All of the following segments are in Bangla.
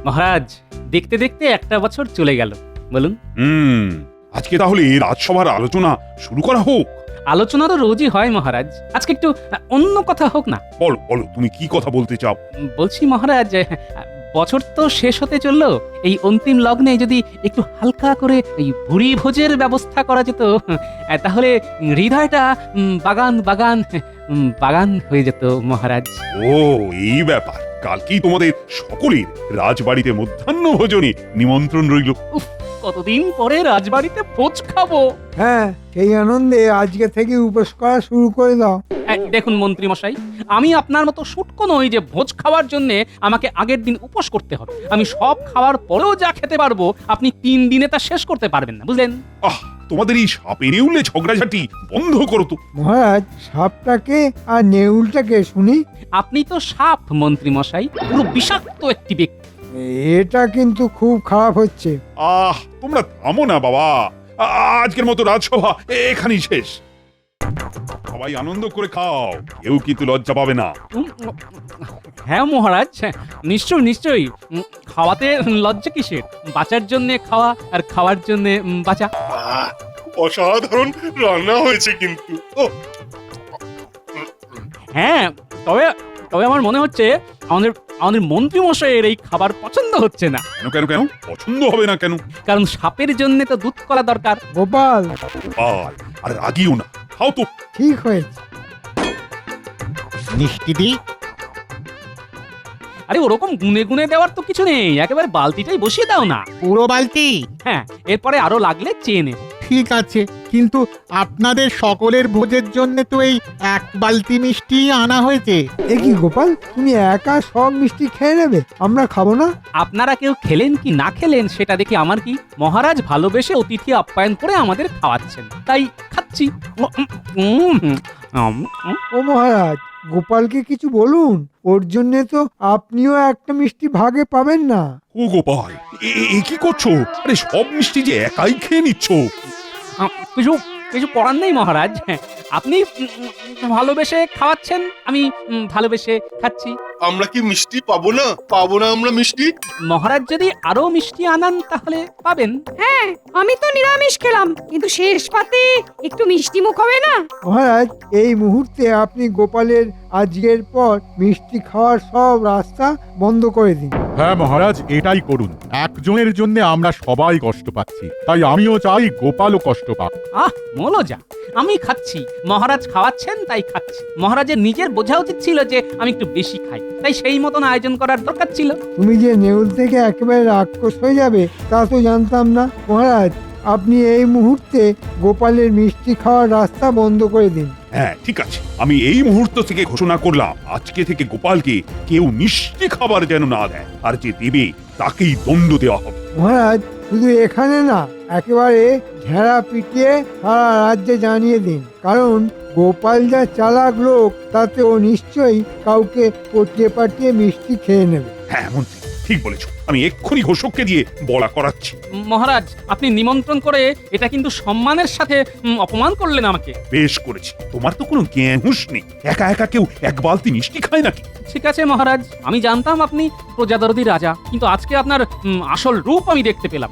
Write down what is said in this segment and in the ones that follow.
মহারাজ, দেখতে দেখতে একটা বছর চলে গেল। বলুন। আজকে তাহলে রাজসভার আলোচনা শুরু করা হোক। আলোচনা তো রোজই হয় মহারাজ, আজকে একটু অন্য কথা হোক না। বলো বলো, তুমি কি কথা বলতে চাও? বলছি মহারাজ, বছর তো শেষ হতে চললো, এই অন্তিম লগ্নে যদি একটু হালকা করে এই ভুরি ভোজের ব্যবস্থা করা যেত, তাহলে হৃদয়টা বাগান বাগান বাগান হয়ে যেত মহারাজ। ও, এই ব্যাপার। কালকেই তোমাদের সকলের রাজবাড়িতে মধ্যাহ্ন ভোজনে নিমন্ত্রণ রইল। কতদিন পরে রাজবাড়িতে ভোজ খাবো। হ্যাঁ, সেই আনন্দে আজকে থেকে উপোস করা শুরু করে দাও। দেখুন মন্ত্রী মশাই, আমি আপনার মতো শুটকো নই যে ভোজ খাওয়ার জন্য আমাকে আগের দিন উপোস করতে হবে। আমি সব খাওয়ার পরেও যা খেতে পারবো, আপনি 3 দিনে তা শেষ করতে পারবেন না, বুঝলেন? তোমাদের এই সাপে নেউলে ঝগড়াঝাটি বন্ধ করো তো। মহারাজ, সাপটাকে আর নেউলটাকে শুনি। আপনি তো সাপ মন্ত্রী মশাই, পুরো বিষাক্ত একটি ব্যক্তি। এটা কিন্তু খুব খারাপ হচ্ছে। তোমরা থামো না বাবা। আজকের মতো রাজসভা এখানেই শেষ। সবাই আনন্দ করে খাও, কেউ কিন্তু লজ্জা পাবে না। হ্যাঁ মহারাজ, নিশ্চয়ই নিশ্চয়ই। খাওয়াতে লজ্জা কিসের? বাঁচার জন্য খাওয়া আর খাওয়ার জন্য বাঁচা। অসাধারণ রান্না হয়েছে কিন্তু। হ্যাঁ, তবে তবে আমার মনে হচ্ছে আমাদের আমাদের মন্ত্রী মশাইয়ের এই খাবার পছন্দ হচ্ছে না। কেন কেন কেন পছন্দ হবে না কেন? কারণ সাপের জন্য তো দুধ কলা দরকার। গোপাল, আর রাগিও না, খাও তো। ঠিক হয়েছে। মিষ্টি দি। আরে ওরকম গুনে গুনে দেওয়ার তো কিছু নেই, একেবারে বালতিটাই বসিয়ে দাও না। পুরো বালতি? হ্যাঁ, এরপরে আরো লাগলে চেয়ে নেব। ঠিক আছে, কিন্তু আপনাদের সকলের ভোজের জন্য তো এই 1 বালতি মিষ্টি আনা হয়েছে। এ কি গোপাল, তুমি একা সব মিষ্টি খেয়ে নেবে? আমরা খাবো না? আপনারা কেউ খেলেন কি না খেলেন সেটা দেখে আমার কি? মহারাজ ভালোবেসে অতিথি আপ্যায়ন করে আমাদের খাওয়াচ্ছেন, তাই খাচ্ছি। ও মহারাজ, গোপালকে কিছু বলুন, ওর জন্য তো আপনিও একটা মিষ্টি ভাগে পাবেন না। ও গোপাল, এ কি করছো? আরে সব মিষ্টি যে একাই খেয়ে নিচ্ছ। কিছু কিছু করার নেই মহারাজ, আপনি ভালোবেসে খাওয়াচ্ছেন, আমি ভালোবেসে খাচ্ছি। আমরা কি মিষ্টি পাবো না? পাবো না আমরা মিষ্টি? মহারাজ যদি আরো মিষ্টি আনান তাহলে পাবেন। হ্যাঁ, আমি তো নিরামিষ খেলাম, কিন্তু শেষ পাতে একটু মিষ্টি মুখ হবে না? মহারাজ, এই মুহূর্তে আপনি গোপালের আজকের পর মিষ্টি খাওয়ার সব রাস্তা বন্ধ করে দিন। হ্যাঁ মহারাজ, এটাই করুন। একজনের জন্য আমরা সবাই কষ্ট পাচ্ছি, তাই আমিও চাই গোপালও কষ্ট পাক। মলজা, আমি খাচ্ছি, মহারাজ খাওয়াচ্ছেন তাই খাচ্ছি। মহারাজের নিজের বোঝা উচিত ছিল যে আমি একটু বেশি খাই, তাই সেই মতন আয়োজন করার দরকার ছিল। তুমি যে নেউল থেকে একেবারে রাক্ষস হয়ে যাবে তা তো জানতাম না। মহারাজ, আপনি এই মুহূর্তে গোপালের মিষ্টি খাওয়ার রাস্তা বন্ধ করে দিন। হ্যাঁ ঠিক আছে, আমি এই মুহূর্ত থেকে ঘোষণা করলাম, আজকে থেকে গোপালকে কেউ মিষ্টি খাবার যেন না দেয়, আর যে দেবে তাকেই দণ্ড দেওয়া হবে। মহারাজ, শুধু এখানে না, একেবারে ঝেড়া পিটিয়ে সারা রাজ্যে জানিয়ে দিন। কারণ গোপাল যা চালাক লোক, তাতে ও নিশ্চয়ই কাউকে পটিয়ে পাটিয়ে মিষ্টি খেয়ে নেবে। হ্যাঁ মন্ত্রী, ঠিক বলেছ। আমি এক্ষুনি ঘোষককে দিয়ে বলা করাচ্ছি। মহারাজ, আপনি নিমন্ত্রণ করে এটা কিন্তু সম্মানের সাথে অপমান করলেন আমাকে। বেশ করেছি, তোমার তো কোনো জ্ঞান হুঁশ নেই। একা একা কেউ 1 বালতি মিষ্টি খায় নাকি? ঠিক আছে মহারাজ, আমি জানতাম আপনি প্রজাদরদি রাজা, কিন্তু আজকে আপনার আসল রূপ আমি দেখতে পেলাম।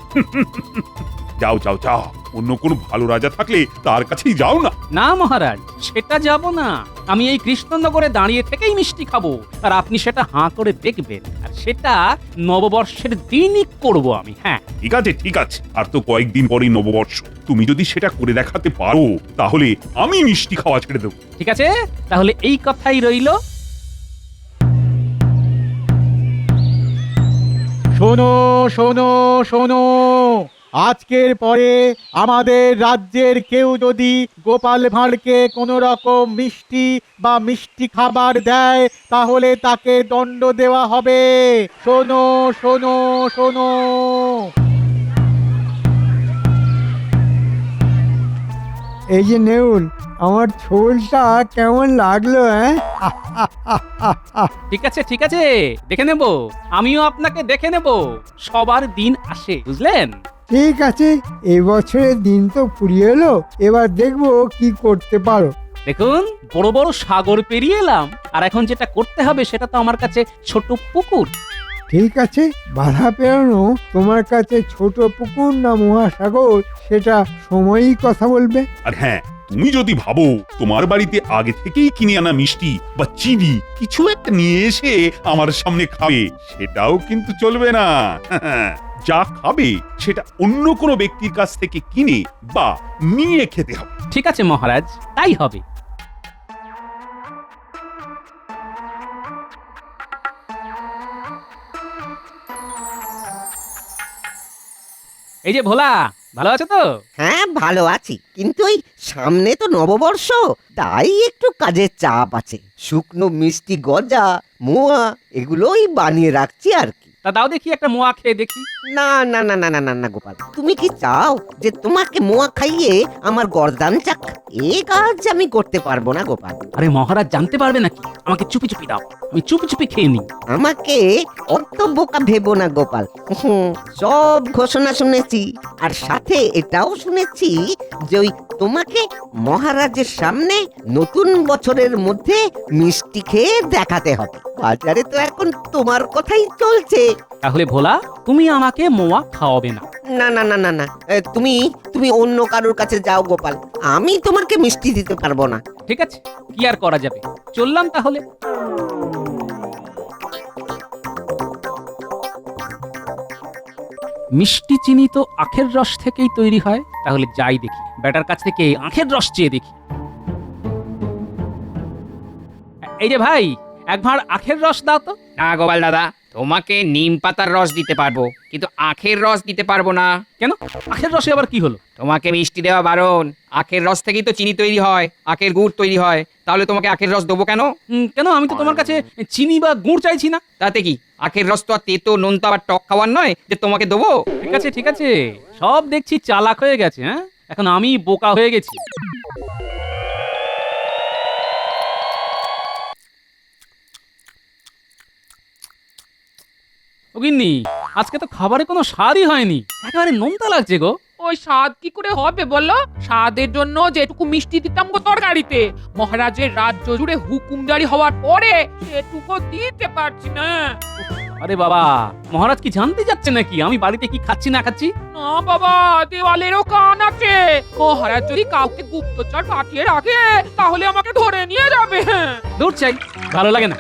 যাও যাও যাও, অন্য কোনো ভালো রাজা থাকলে তার কাছেই যাও না। না মহারাজ, সেটা যাব না। আমি এই কৃষ্ণনগরে দাঁড়িয়ে থেকেই মিষ্টি খাবো, আর আপনি সেটা হাঁ করে দেখবেন, আর সেটা নববর্ষের দিনই করব আমি। হ্যাঁ ঠিক আছে ঠিক আছে, আর তো কয়েকদিন পরেই নববর্ষ। তুমি যদি সেটা করে দেখাতে পারো, তাহলে আমি মিষ্টি খাওয়া ছেড়ে দেবো। ঠিক আছে, তাহলে এই কথাই রইল। শোনো শোনো শোনো, আজকের পরে আমাদের রাজ্যের কেউ যদি গোপাল ভাঁড়কে কোনো রকম মিষ্টি বা মিষ্টি খাবার দেয়, তাহলে তাকে দণ্ড দেওয়া হবে। শোনো শোনো শোনো। এই যে নেউল, আমার ছোলটা কেমন লাগলো? ঠিক আছে ঠিক আছে, দেখে নেব, আমিও আপনাকে দেখে নেব। সবার দিন আসে, বুঝলেন? ঠিক আছে, এবছরের দিন তো ফুরিয়ে এলো, এবার দেখবো কি করতে পারো। দেখুন, বড় বড় সাগর পেরিয়ে এলাম, আর এখন যেটা করতে হবে সেটা তো আমার কাছে ছোট পুকুর। ঠিক আছে, বাধা পেরানো তোমার কাছে ছোট পুকুর না মহাসাগর সেটা সময়ই কথা বলবে। আর হ্যাঁ, তুমি যদি ভাবো তোমার বাড়িতে আগে থেকেই কিনে আনা মিষ্টি বা চিনি কিছু একটা নিয়ে এসে আমার সামনে খাবে, সেটাও কিন্তু চলবে না। যা খাবে সেটা অন্য কোনো ব্যক্তির কাছ থেকে কিনে বা নিয়ে খেতে হবে। ঠিক আছে মহারাজ, তাই হবে। এই যে ভোলা, ভালো আছো তো? হ্যাঁ ভালো আছি, কিন্তু ওই সামনে তো নববর্ষ, তাই একটু কাজের চাপ আছে। শুকনো মিষ্টি গজা, মোয়া এগুলোই বানিয়ে রাখছি আর কি। তা দাও দেখি একটা মোয়া খেয়ে দেখি। না না না না না না না গোপাল, তুমি কি চাও যে তোমাকে মোয়া খাইয়ে আমার গর্দান চাক? এ কাজ আমি করতে পারবো না গোপাল। আরে মহারাজ জানতে পারবে নাকি? আমাকে চুপি চুপি দাও, আমি চুপি চুপি খেয়ে নিই। আমাকে অত বোকা ভেবো না গোপাল। সব ঘোষণা শুনেছি, আর সাথে এটাও শুনেছি যে ওই তোমাকে মহারাজের সামনে নতুন বছরের মধ্যে মিষ্টি খেয়ে দেখাতে হবে। বাজারে তো এখন তোমার কথাই চলছে। তাহলে ভোলা, তুমি আমাকে মোয়া খাওয়াবে না? না না না না না, তুমি তুমি অন্য কারোর কাছে যাও গোপাল, আমি তোমাকে মিষ্টি দিতে পারবো না। ঠিক আছে, কি আর করা যাবে, চললাম তাহলে। মিষ্টি চিনি তো আখের রস থেকেই তৈরি হয়, তাহলে যাই দেখি ব্যাটার কাছ থেকে আখের রস চেয়ে দেখি। এই যে ভাই, এক ভাঁড় আখের রস দাও তো। না গোপাল দাদা, তোমাকে নিম পাতার রস দিতে পারবো, কিন্তু আখের রস দিতে পারবো না। কেন? আখের রসে আবার কি হলো? তোমাকে মিষ্টি দেওয়া বারণ। আখের রস থেকেই তো চিনি তৈরি হয়, আখের গুড় তৈরি হয়, তাহলে তোমাকে আখের রস দেবো কেন? কেন? আমি তো তোমার কাছে চিনি বা গুড় চাইছি না। তাতে কি, আখের রস তো আর তেতো নোনতা বা টক খাওয়ার নয় যে তোমাকে দেবো। ঠিক আছে ঠিক আছে, সব দেখছি চালাক হয়ে গেছে। হ্যাঁ, এখন আমি বোকা হয়ে গেছি। ও গিন্নি, আজকে তো খাবারে কোনো স্বাদই হয়নি, একেবারে নোনতা লাগছে গো। ওই স্বাদ কি করে হবে বলো? স্বাদের জন্য যেটুকু মিষ্টি দিতাম গো তরকারিতে, মহারাজের রাজ্য জুড়ে হুকুমদারি হওয়ার পরে সেটুকু দিতে পারছি না। আরে বাবা, মহারাজ কি জানতে যাচ্ছে নাকি আমি বাড়িতে কি খাচ্ছি না খাচ্ছি? না বাবা, দেওয়ালেরও কান আছে। মহারাজ যদি কাউকে গুপ্তচর পাঠিয়ে রাখে, তাহলে আমাকে ধরে নিয়ে যাবে। দূর চাই, ভালো লাগে না।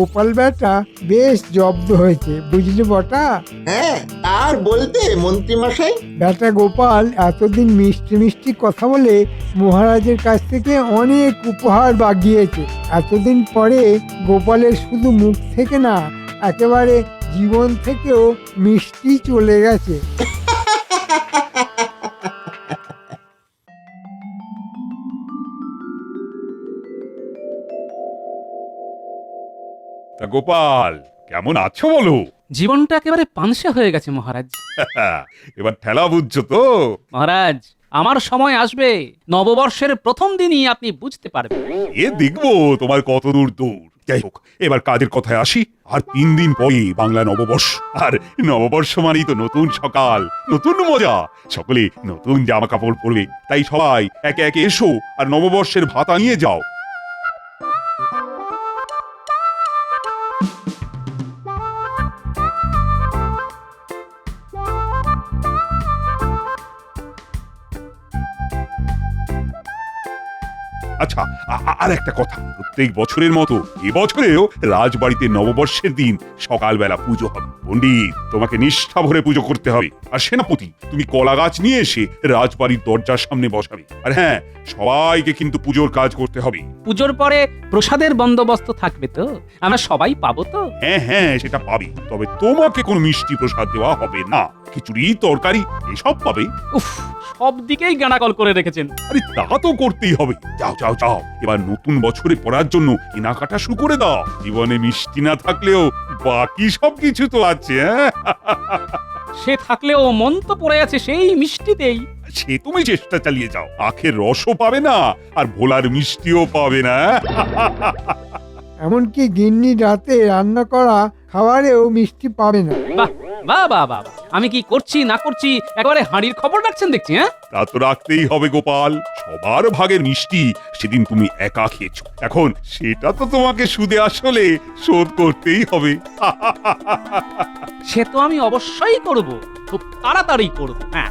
গোপাল বেটা বেশ জব্দ হয়েছে, বুঝলি বটা? হ্যাঁ, আর বলতে মন্ত্রী মশাই, বেটা গোপাল এতদিন মিষ্টি মিষ্টি কথা বলে মহারাজের কাছ থেকে অনেক উপহার বাগিয়েছে। এতদিন পরে গোপালের শুধু মুখ থেকে না, একেবারে জীবন থেকেও মিষ্টি চলে গেছে। তা গোপাল, কেমন আছো বলো? জীবনটা একেবারে পানসা হয়ে গেছে মহারাজ। এবার ঠেলা বুঝছো তো? মহারাজ, আমার সময় আসবে, নববর্ষের প্রথম দিনই আপনি বুঝতে পারবেন। এ দেখবো তোমার কত দূর দূর। যাই হোক, এবার কাজের কথায় আসি। আর 3 দিন পরে বাংলা নববর্ষ, আর নববর্ষ মানেই তো নতুন সকাল, নতুন মজা, সকলে নতুন জামা কাপড় পরবে। তাই সবাই একে একে এসো আর নববর্ষের ভাতা নিয়ে যাও। আচ্ছা, আর একটা কথা, প্রত্যেক বছরের মতো এবছরেও রাজবাড়িতে নববর্ষের দিন সকালবেলা পুজো হবে। পণ্ডিত, তোমাকে নিষ্ঠা ভরে পুজো করতে হবে। আর সেনাপতি, তুমি কলা গাছ নিয়ে এসে রাজবাড়ির দরজার সামনে বসাবে। আর হ্যাঁ, সবাইকে কিন্তু পুজোর কাজ করতে হবে। পুজোর পরে প্রসাদের বন্দোবস্ত থাকবে তো? আমরা সবাই পাবো তো? হ্যাঁ হ্যাঁ, সেটা পাবে, তবে তোমাকে কোনো মিষ্টি প্রসাদ দেওয়া হবে না। খিচুড়ি, তরকারি এসব পাবে। উফ, সব দিকেই গানাকল করে রেখেছেন। আরে তা তো করতেই হবে। যাও যাও যাও, এবার নতুন বছরে পড়ার জন্য কেনাকাটা শুরু করে দাও। জীবনে মিষ্টি না থাকলেও বাকি সব কিছু তো আছে। সে থাকলেও মন তো পড়ে আছে সেই মিষ্টিতেই। সে তুমি চেষ্টা চালিয়ে যাও, আখের রসও পাবে না আর ভোলার মিষ্টিও পাবে না। এমনকি গিন্নি রাতে রান্না করা খাবারেও মিষ্টি পাবে না। বাহ, বাহ বাহ বাহ বাহ। আমি কি করছি না করছি একেবারে হাঁড়ির খবর রাখছেন দেখছি, হ্যাঁ? তা তো রাখতেই হবে গোপাল, সবার ভাগের মিষ্টি সেদিন তুমি একা খেয়েছো, এখন সেটা তো তোমাকে সুদে আসলে শোধ করতেই হবে। সে তো আমি অবশ্যই করব, খুব তাড়াতাড়ি করব। হ্যাঁ,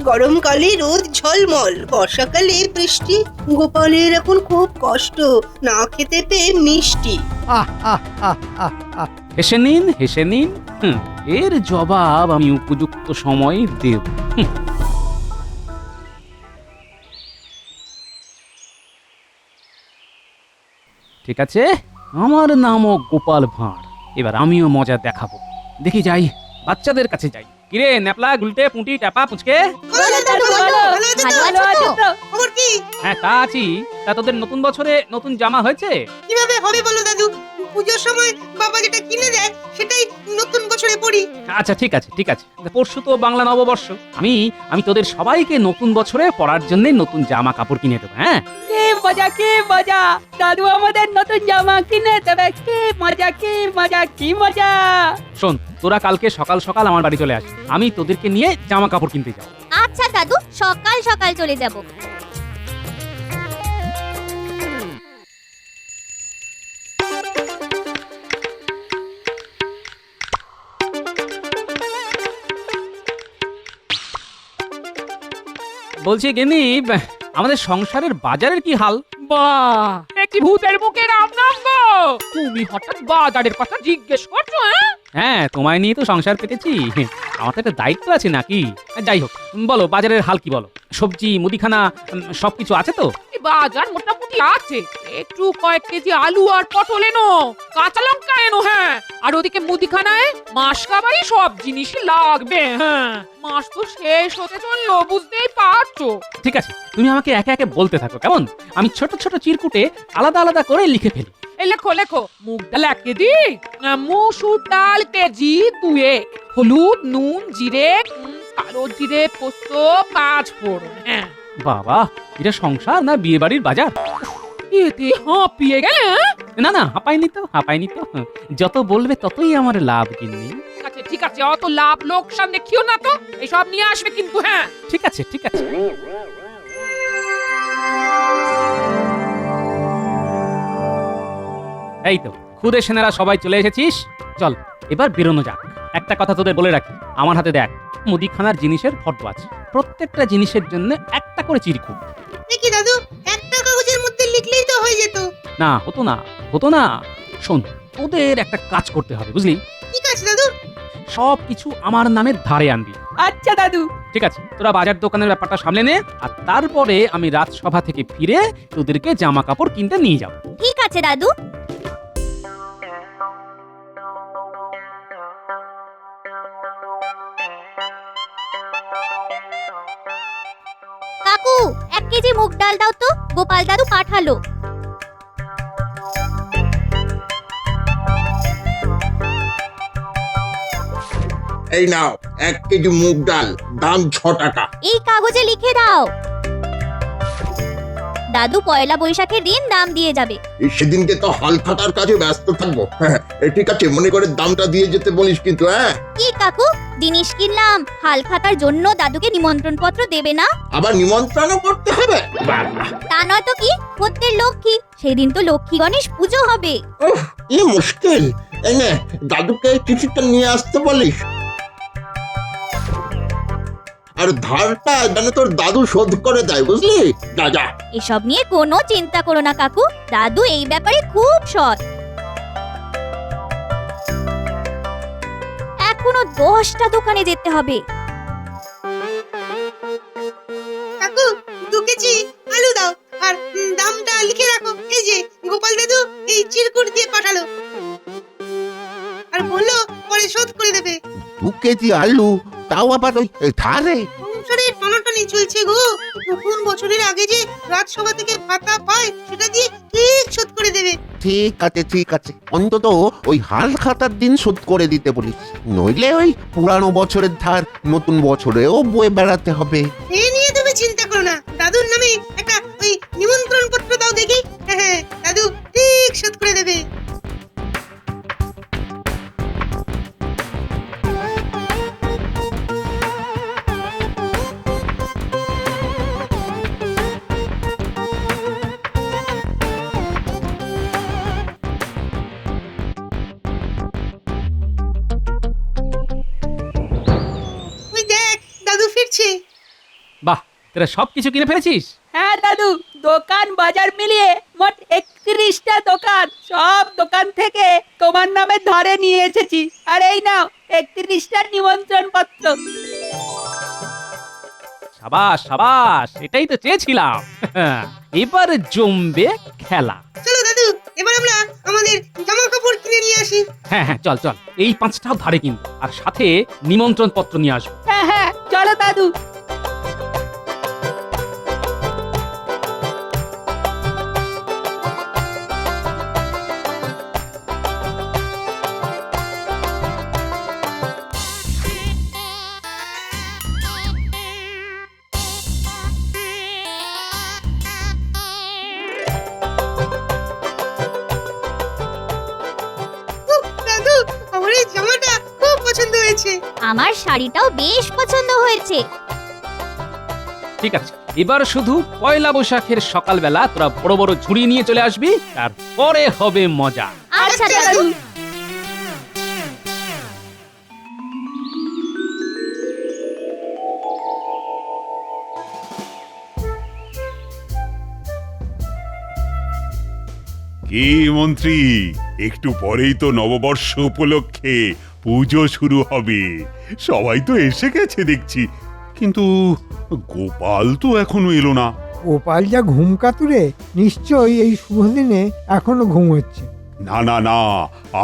গরমকালে রোদ ঝলমল, বর্ষাকালে বৃষ্টি, গোপালের এখন খুব কষ্ট, না খেতে পেয়ে মিষ্টি। আহ আহ আহ আহ আহ হেসে নিন হেসে নিন, এর জবাব আমি উপযুক্ত সময়ে দেব। ঠিক আছে, আমার নামও গোপাল ভাঁড়, এবার আমিও মজা দেখাবো। দেখি যাই, বাচ্চাদের কাছে যাই। কিরে ন্যাপলা, গুলটে, পুঁটি, টাপা, পুচকে? খবর কি? হ্যাঁ, তা আছি। তা তোদের নতুন বছরে নতুন জামা হয়েছে? কিভাবে হবে বলো দাদু, পুজোর সময় বাবা যেটা কিনে দেয় সেটাই নতুন বছরে পরি। আচ্ছা ঠিক আছে ঠিক আছে, পরশু তো বাংলা নববর্ষ, আমি তোদের সবাইকে নতুন বছরে পরার জন্য নতুন জামা কাপড় কিনে দেবো। হ্যাঁ, কি মজা কি মজা, দাদু আমাদের নতুন জামা কিনে দেবে। কি মজা কি মজা কি মজা। শোন, তোরা কালকে সকাল সকাল আমার বাড়ি চলে আসবি, আমি তোদেরকে নিয়ে জামা কাপড় কিনতে যাবো। আচ্ছা দাদু, সকাল সকাল চলে যাব। বলছি গিন্নি, আমাদের সংসারের বাজারের কি হাল? বাহ, একটি ভূতের মুখে রাম নাম গো। তুমি হঠাৎ বাজারের কথা জিজ্ঞেস করছো? হ্যাঁ, তোমায় নিয়ে তো সংসার পেতেছি, আমার তো একটা দায়িত্ব আছে নাকি? যাই হোক, বলো বাজারের হাল কি বলো? সবজি, মুদিখানা সবকিছু আছে তো? বাজার মোটামুটি আছে, একটু কয়েক কেজি আলু আর পটল এনো, কাঁচা লঙ্কা এনো। হ্যাঁ, আর ওদিকে মুদিখানায় মাস কাবারই সব জিনিসই লাগবে। হ্যাঁ, মাস তো শেষ হতে চললো, বুঝতেই পারছো। ঠিক আছে, তুমি আমাকে একে একে বলতে থাকো কেমন? আমি ছোট ছোট চিরকুটে আলাদা আলাদা করে লিখে ফেলি। এই লেখো লেখো, মুগ ডাল 1 কেজি, মসুর ডাল কেজি 2, হলুদ, নুন, জিরে, কালো জিরে, পোস্ত, 5 ফোড়ন। হ্যাঁ, বাবা, এটা সংসার না বিয়ে বাড়ির বাজার? এতে হাঁপিয়ে গেলে? না না, হাঁপাইনি তো। যত বলবে ততই আমার লাভ গিন্নি। ঠিক আছে, অত লাভ লোকসান দেখিও না তো, এসব নিয়ে আসবে কিন্তু। হ্যাঁ, ঠিক আছে ঠিক আছে। এই তো খুদে সেনারা সবাই চলে এসেছিস, চল এবার বেরোনো যাক। একটা কথা তোদের বলে রাখি, আমার হাতে দেখ মুদিখানার জিনিসের ফটো আছে, প্রত্যেকটা জিনিসের জন্য একটা করে চিরকুট। দেখি দাদু, একটা কাগজের মধ্যে লিখলেই তো হয়ে যেত। না, হতো না। শোন, তোদের একটা কাজ করতে হবে, বুঝলি? ঠিক আছে দাদু। সব কিছু আমার নামে ধারে আনবি। আচ্ছা দাদু। ঠিক আছে, তোরা বাজার দোকানের ব্যাপারটা সামলে নে, আর তারপরে আমি রাজসভা থেকে ফিরে তোদেরকে জামা কাপড় কিনতে নিয়ে যাব। ঠিক আছে দাদু। কাকু, 1 কেজি মুগ ডাল দাও তো, গোপাল দাদু পাঠালো। এই নাও 1 কেজি মুগ ডাল, দাম 6 টাকা। এই কাগজে লিখে দাও। দাদু পয়লা বৈশাখের দিন দাম দিয়ে যাবে। সেদিনকে তো হাল খাতার কাজে ব্যস্ত থাকবো। হ্যাঁ, ঠিক আছে, মনে করে দামটা দিয়ে যেতে বলিস কিন্তু। হ্যাঁ, কি কাকু, জিনিস কিনলাম, হাল খাতার জন্য দাদুকে নিমন্ত্রণ পত্র দেবে না? আবার নিমন্ত্রণও করতে হবে? বাবা, তা নয় তো কি, প্রত্যেক লক্ষ্মী, সেদিন তো লক্ষ্মী গণেশ পুজো হবে। উফ, কি মুশকিল। এই নে, দাদুকে চিঠিটা নিয়ে আসতে বলিস। আর ধারটা যেন তোর দাদু শোধ করে দেয়, বুঝলি? যা। এসব নিয়ে কোনো চিন্তা করো না কাকু, দাদু এই ব্যাপারে খুব সৎ। এখনো 10টা দোকানে যেতে হবে। কাকু, 2 কেজি আলু দাও, আর দামটা লিখে রাখো। এই যে গোপাল দাদু এই চিরকুট দিয়ে পাঠালো, আর বললো পরে শোধ করে দেবে। 2 কেজি আলু, তাও আবার ওই ধারে? সংসারের টানাটানি চলছে গো, নতুন বছরের আগে যে রাজসভা থেকে ভাতা পায় সেটা দিয়ে ঠিক শোধ করে দেবে। ঠিক আছে, অন্তত ওই হাল খাতার দিন শোধ করে দিতে বলিস, নইলে ওই পুরানো বছরের ধার নতুন বছরেও বয়ে বেড়াতে হবে। এ নিয়ে তুমি চিন্তা করো না, দাদুর নামে একটা ওই নিমন্ত্রণ পত্র দাও দেখি। হ্যাঁ, দাদু ঠিক শোধ করে দেবে। তোরা সবকিছু কিনে ফেলেছিস? হ্যাঁ দাদু, দোকান বাজার মিলিয়ে মোট 31টা দোকান, সব দোকান থেকে তোমার নামে ধরে নিয়ে এসেছি। আর এই নাও 31টা নিমন্ত্রণ পত্র। সাবাস সাবাস, এটাই তো চেয়েছিলাম। এবার জমবে খেলা। চলো দাদু, এবার আমরা আমাদের জামা কাপড় কিনে নিয়ে আসি। হ্যাঁ হ্যাঁ, চল চল, এই 5টাও ধারে কিন্তু, আর সাথে নিমন্ত্রণ পত্র নিয়ে আসবো। হ্যাঁ হ্যাঁ, চলো দাদু। উফ, দাদু, আমার এই জামাটা খুব পছন্দ হয়েছে। আমার শাড়িটাও বেশ পছন্দ হয়েছে। ঠিক আছে, এবার শুধু পয়লা বৈশাখের সকালবেলা তোরা বড় বড় ঝুড়ি নিয়ে চলে আসবি, তারপরে হবে মজা। আচ্ছা দাদু। কি মন্ত্রী, একটু পরেই তো নববর্ষ উপলক্ষে পুজো শুরু হবে। সবাই তো এসে গেছে দেখছি, কিন্তু গোপাল তো এখনো এলো না। গোপাল যা ঘুম কাতুরে, নিশ্চয়ই এই শুভ দিনে এখনো ঘুম হচ্ছে। না না না,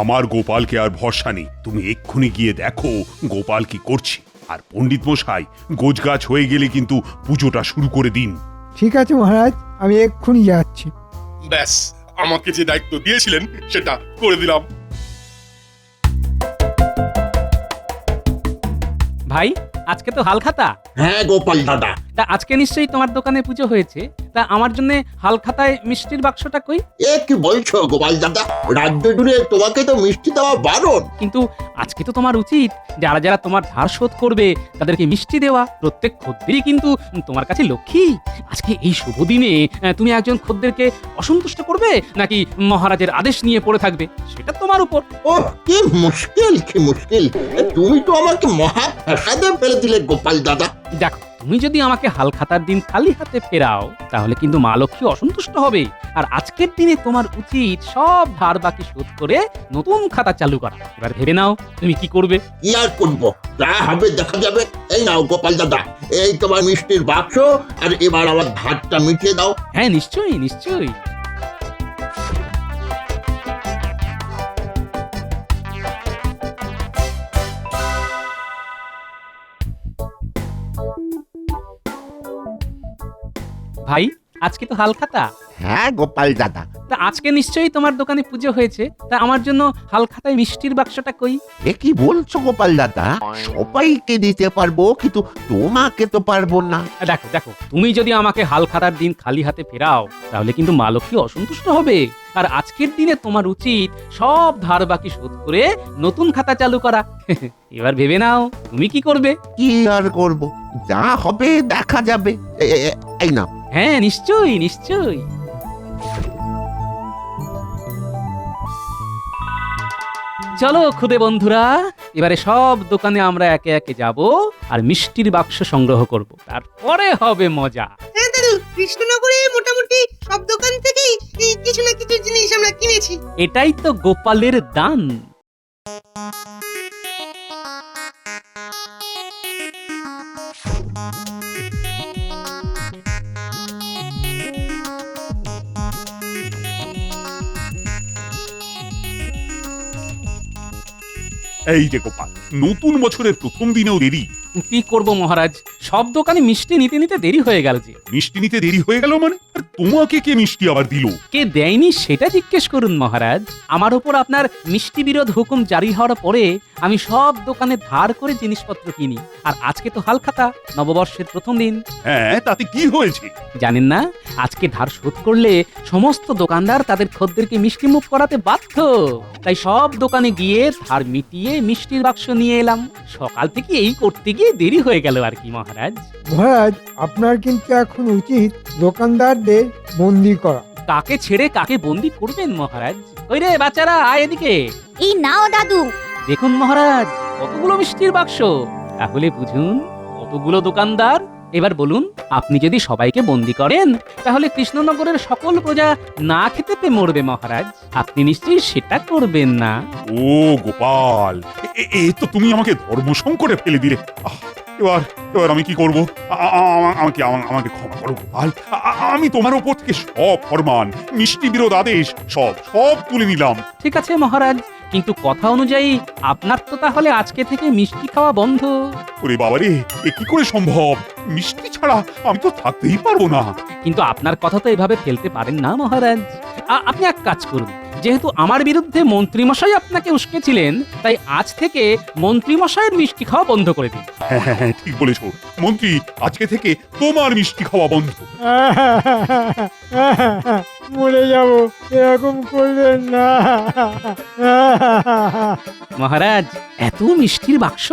আমার গোপালকে আর ভরসা নেই। তুমি এক্ষুনি গিয়ে দেখো গোপাল কি করছে। আর পণ্ডিত মশাই, গোছগাছ হয়ে গেলে কিন্তু পুজোটা শুরু করে দিন। ঠিক আছে মহারাজ, আমি এক্ষুনি যাচ্ছি। ব্যাস, আমাকে যে দায়িত্ব দিয়েছিলেন সেটা করে দিলাম। ভাই, আজকে তো হালখাতা। হ্যাঁ গোপাল দাদা, তা আজকে নিশ্চয়ই তোমার দোকানে পুজো হয়েছে। তা আমার জন্য হালখাতায় মিষ্টির বাক্সটা কই? এ কি বলছো গোপাল দাদা, রাজ্য জুড়ে তোমাকে তো মিষ্টি দেওয়া বারণ। কিন্তু আজকে তো তোমার উচিত যারা যারা তোমার ধার শোধ করবে তাদেরকে মিষ্টি দেওয়া। প্রত্যেক খদ্দেরই কিন্তু তোমার কাছে লক্ষ্মী। আজকে এই শুভ দিনে তুমি একজন খদ্দেরকে অসন্তুষ্ট করবে, নাকি মহারাজের আদেশ নিয়ে পড়ে থাকবে, সেটা তোমার উপর। ও কি মুশকিল, কি মুশকিল! তুমি তো আমাকে মহা ফ্যাসাদে ফেলে দিলে গোপাল দাদা। দেখো, তুমি যদি আমাকে হালখাতার দিন খালি হাতে ফেরাও তাহলে কিন্তু মা লক্ষ্মী অসন্তুষ্ট হবে। আর আজকের দিনে তোমার উচিত সব ধার বাকি শোধ করে নতুন খাতা চালু করা। এবার ভেবে নাও তুমি কি করবে। কি আর করবো, যা হবে দেখা যাবে। এই নাও গোপাল দাদা, এই তোমার মিষ্টির বাক্স, আর এবার আমার ধারটা মিটিয়ে দাও। হ্যাঁ, নিশ্চয়ই নিশ্চয়ই। ভাই, আজকে তো হালখাতা। হ্যাঁ গোপাল দাদা। তা আজকে নিশ্চয়ই তোমার দোকানে পুজো হয়েছে। তা আমার জন্য হালখাতায় মিষ্টির বাক্সটা কই? এ কি বলছো গোপাল দাদা, সবাইকে দিতে পারবো কিন্তু তোমাকে তো পারবো না। দেখো দেখো, তুমি যদি আমাকে হালখাতার দিন খালি হাতে ফেরাও তাহলে কিন্তু মা লক্ষ্মী অসন্তুষ্ট হবে। আর আজকের দিনে তোমার উচিত সব ধার বাকি শোধ করে নতুন খাতা চালু করা। এবার ভেবে নাও তুমি কি করবে। কি আর করব, যা হবে দেখা যাবে। এই নাও। হ্যাঁ, নিশ্চয়ই নিশ্চয়ই। চলো খুদে বন্ধুরা, এবারে সব দোকানে আমরা একে একে যাব আর মিষ্টির বাক্স সংগ্রহ করব, তারপরে হবে মজা। হ্যাঁ দাদু, কৃষ্ণনগরে মোটামুটি সব দোকান থেকেই এই কিছু না কিছু জিনিস আমরা কিনেছি। এটাই তো গোপালের দান। এই যে গোপাল, নতুন বছরের প্রথম দিনেও দেরি। কি করব মহারাজ, সব দোকানে মিষ্টি নিতে নিতে দেরি হয়ে গেল যে। মিষ্টি নিতে দেরি হয়ে গেল মানে? আর তোমাকে কে মিষ্টি আবার দিল? কে দেয়নি সেটা জিজ্ঞেস করুন মহারাজ। আমার উপর আপনার মিষ্টি বিরোধ হুকুম জারি হওয়ার পরে আমি সব দোকানে ধার করে জিনিসপত্র কিনি। আর আজকে তো হালখাতা, নববর্ষের প্রথম দিন। হ্যাঁ, তাতে কি হয়েছে? জানেন না, আজকে ধার শোধ করলে সমস্ত দোকানদার তাদের খদ্দেরকে মিষ্টি মুখ করাতে বাধ্য। তাই সব দোকানে গিয়ে ধার মিটিয়ে মিষ্টির বাক্স নিয়ে এলাম। সকাল থেকে এই করতে গিয়ে দেরি হয়ে গেল আর কি মহারাজ। মহারাজ, আপনার কিন্তু এখন উচিত দোকানদারদের বন্দি করা। কাকে ছেড়ে কাকে বন্দি করবেন মহারাজ? ওই রে বাচ্চারা, আয় এদিকে। এই নাও দাদু। দেখুন মহারাজ, কতগুলো মিষ্টির বাক্স। তাহলে বুঝুন কতগুলো দোকানদার এবার বলুন, আপনি যদি সবাইকে বন্দি করেন তাহলে কৃষ্ণনগরের সকল প্রজা না খেতে পেয়ে মরবে মহারাজ। আপনি নিশ্চয়ই সেটা করবেন না। ও গোপাল, এ তো তুমি আমাকে ধর্ম সংকটে ফেলে দিলে। আহ, এবার এবার আমি কি করব? আমাকে ক্ষমা করো গোপাল। আমি তোমার ওপর থেকে সব ফরমান, মিষ্টি বিরোধ আদেশ সব তুলে নিলাম। ঠিক আছে মহারাজ, কিন্তু কথা অনুযায়ী আপনার তো তাহলে আজকে থেকে মিষ্টি খাওয়া বন্ধ। ওরে বাবারে, এ কি করে সম্ভব? মিষ্টি ছাড়া আমি তো থাকতেই পারবো না। কিন্তু আপনার কথা তো এভাবে ফেলতে পারেন না মহারাজ। আপনি এক কাজ করুন, যেহেতু আমার বিরুদ্ধে মন্ত্রীমশাই আপনাকে উস্কেছিলেন, তাই আজ থেকে মন্ত্রীমশাইয়ের মিষ্টি খাওয়া বন্ধ করে দিন। হ্যাঁ, ঠিক বলেছো মন্ত্রী, আজকে থেকে তোমার মিষ্টি খাওয়া বন্ধ। মরে যাব, এরকম করবেন না। মহারাজ, এত মিষ্টির বাক্স,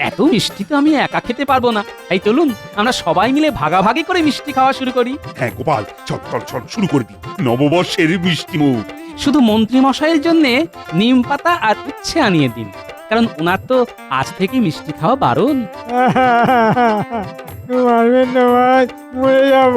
এত মিষ্টি তো আমি একা খেতে পারবো না। তাই চলুন আমরা সবাই মিলে ভাগাভাগি করে মিষ্টি খাওয়া শুরু করি। হ্যাঁ গোপাল, চল শুরু করে দিই নববর্ষের মিষ্টি মুখ। শুধু মন্ত্রী মশাইয়ের জন্য নিম পাতা আর উচ্ছে আনিয়ে দিন, কারণ ওনার তো আজ থেকে মিষ্টি খাওয়া বারণ। মারবেন না, মরে যাব।